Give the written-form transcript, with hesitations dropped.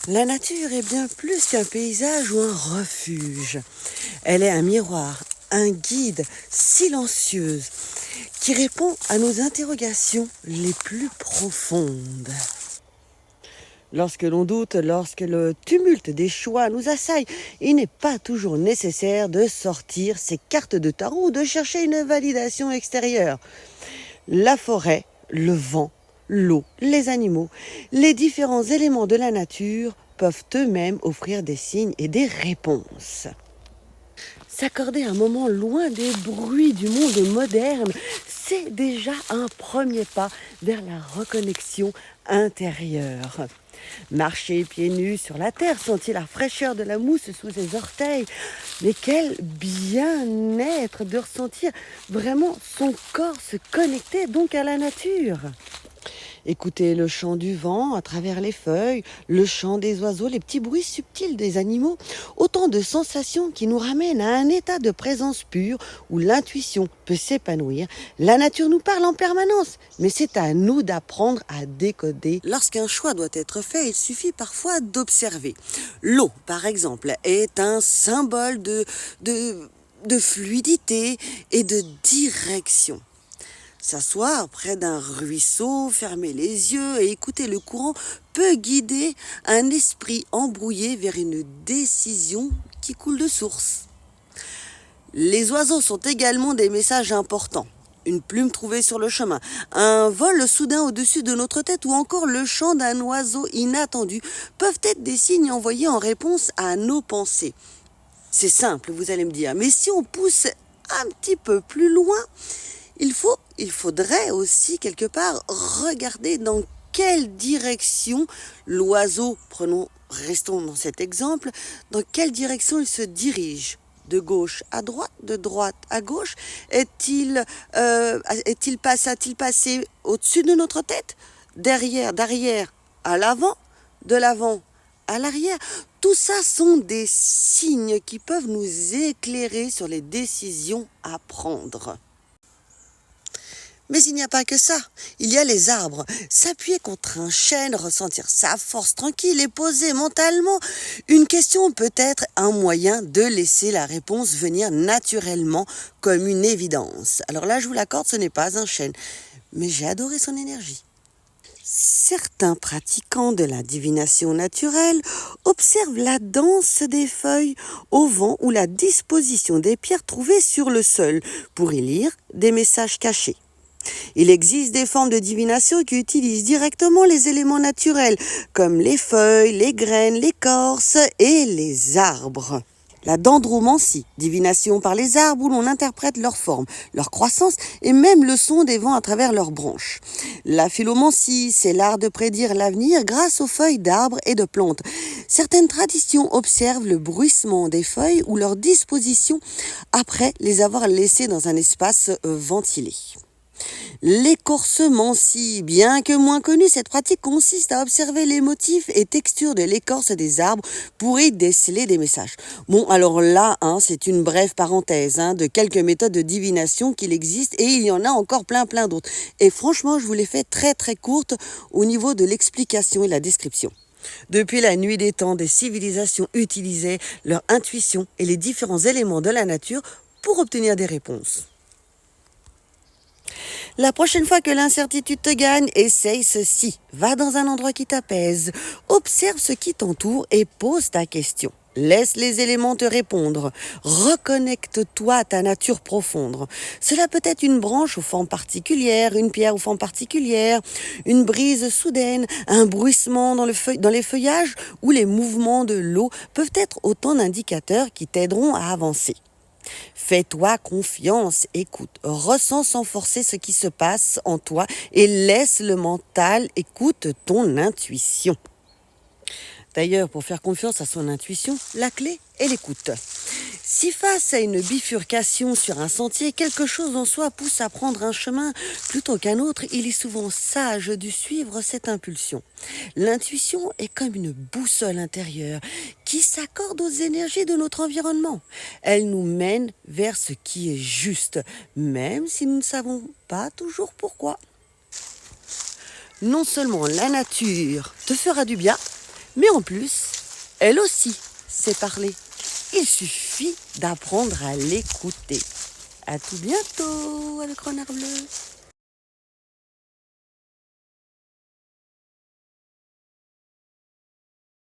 La nature est bien plus qu'un paysage ou un refuge. Elle est un miroir, un guide silencieuse qui répond à nos interrogations les plus profondes. Lorsque l'on doute, lorsque le tumulte des choix nous assaille, il n'est pas toujours nécessaire de sortir ses cartes de tarot ou de chercher une validation extérieure. La forêt, le vent, l'eau, les animaux, les différents éléments de la nature peuvent eux-mêmes offrir des signes et des réponses. S'accorder un moment loin des bruits du monde moderne, c'est déjà un premier pas vers la reconnexion intérieure. Marcher pieds nus sur la terre, sentir la fraîcheur de la mousse sous ses orteils, mais quel bien-être de ressentir vraiment son corps se connecter donc à la nature. Écouter le chant du vent à travers les feuilles, le chant des oiseaux, les petits bruits subtils des animaux, autant de sensations qui nous ramènent à un état de présence pure où l'intuition peut s'épanouir. La nature nous parle en permanence, mais c'est à nous d'apprendre à décoder. Lorsqu'un choix doit être fait, il suffit parfois d'observer. L'eau, par exemple, est un symbole de fluidité et de direction. S'asseoir près d'un ruisseau, fermer les yeux et écouter le courant peut guider un esprit embrouillé vers une décision qui coule de source. Les oiseaux sont également des messages importants. Une plume trouvée sur le chemin, un vol soudain au-dessus de notre tête ou encore le chant d'un oiseau inattendu peuvent être des signes envoyés en réponse à nos pensées. C'est simple, vous allez me dire, mais si on pousse un petit peu plus loin, il faudrait aussi quelque part regarder dans quelle direction l'oiseau, restons dans cet exemple, dans quelle direction il se dirige. De gauche à droite, de droite à gauche, a-t-il passé au-dessus de notre tête, d'arrière à l'avant, de l'avant à l'arrière? Tout ça sont des signes qui peuvent nous éclairer sur les décisions à prendre. Mais il n'y a pas que ça. Il y a les arbres. S'appuyer contre un chêne, ressentir sa force tranquille et poser mentalement une question peut être un moyen de laisser la réponse venir naturellement comme une évidence. Alors là, je vous l'accorde, ce n'est pas un chêne. Mais j'ai adoré son énergie. Certains pratiquants de la divination naturelle observent la danse des feuilles au vent ou la disposition des pierres trouvées sur le sol pour y lire des messages cachés. Il existe des formes de divination qui utilisent directement les éléments naturels, comme les feuilles, les graines, l'écorce et les arbres. La dendromancie, divination par les arbres où l'on interprète leur forme, leur croissance et même le son des vents à travers leurs branches. La phylomancie, c'est l'art de prédire l'avenir grâce aux feuilles d'arbres et de plantes. Certaines traditions observent le bruissement des feuilles ou leur disposition après les avoir laissées dans un espace ventilé. L'écorcemancie, bien que moins connue, cette pratique consiste à observer les motifs et textures de l'écorce des arbres pour y déceler des messages. Bon, alors là, c'est une brève parenthèse de quelques méthodes de divination qu'il existe et il y en a encore plein d'autres. Et franchement, je vous les fais très courtes au niveau de l'explication et la description. Depuis la nuit des temps, des civilisations utilisaient leur intuition et les différents éléments de la nature pour obtenir des réponses. La prochaine fois que l'incertitude te gagne, essaye ceci. Va dans un endroit qui t'apaise. Observe ce qui t'entoure et pose ta question. Laisse les éléments te répondre. Reconnecte-toi à ta nature profonde. Cela peut être une branche aux formes particulières, une pierre aux formes particulières, une brise soudaine, un bruissement dans les feuillages ou les mouvements de l'eau peuvent être autant d'indicateurs qui t'aideront à avancer. Fais-toi confiance, écoute, ressens sans forcer ce qui se passe en toi et laisse le mental, écoute ton intuition. D'ailleurs, pour faire confiance à son intuition, la clé est l'écoute. Si face à une bifurcation sur un sentier, quelque chose en soi pousse à prendre un chemin plutôt qu'un autre, il est souvent sage de suivre cette impulsion. L'intuition est comme une boussole intérieure qui s'accorde aux énergies de notre environnement. Elle nous mène vers ce qui est juste, même si nous ne savons pas toujours pourquoi. Non seulement la nature te fera du bien, Mais en plus, elle aussi sait parler. Il suffit d'apprendre à l'écouter. À tout bientôt avec Renard Bleu.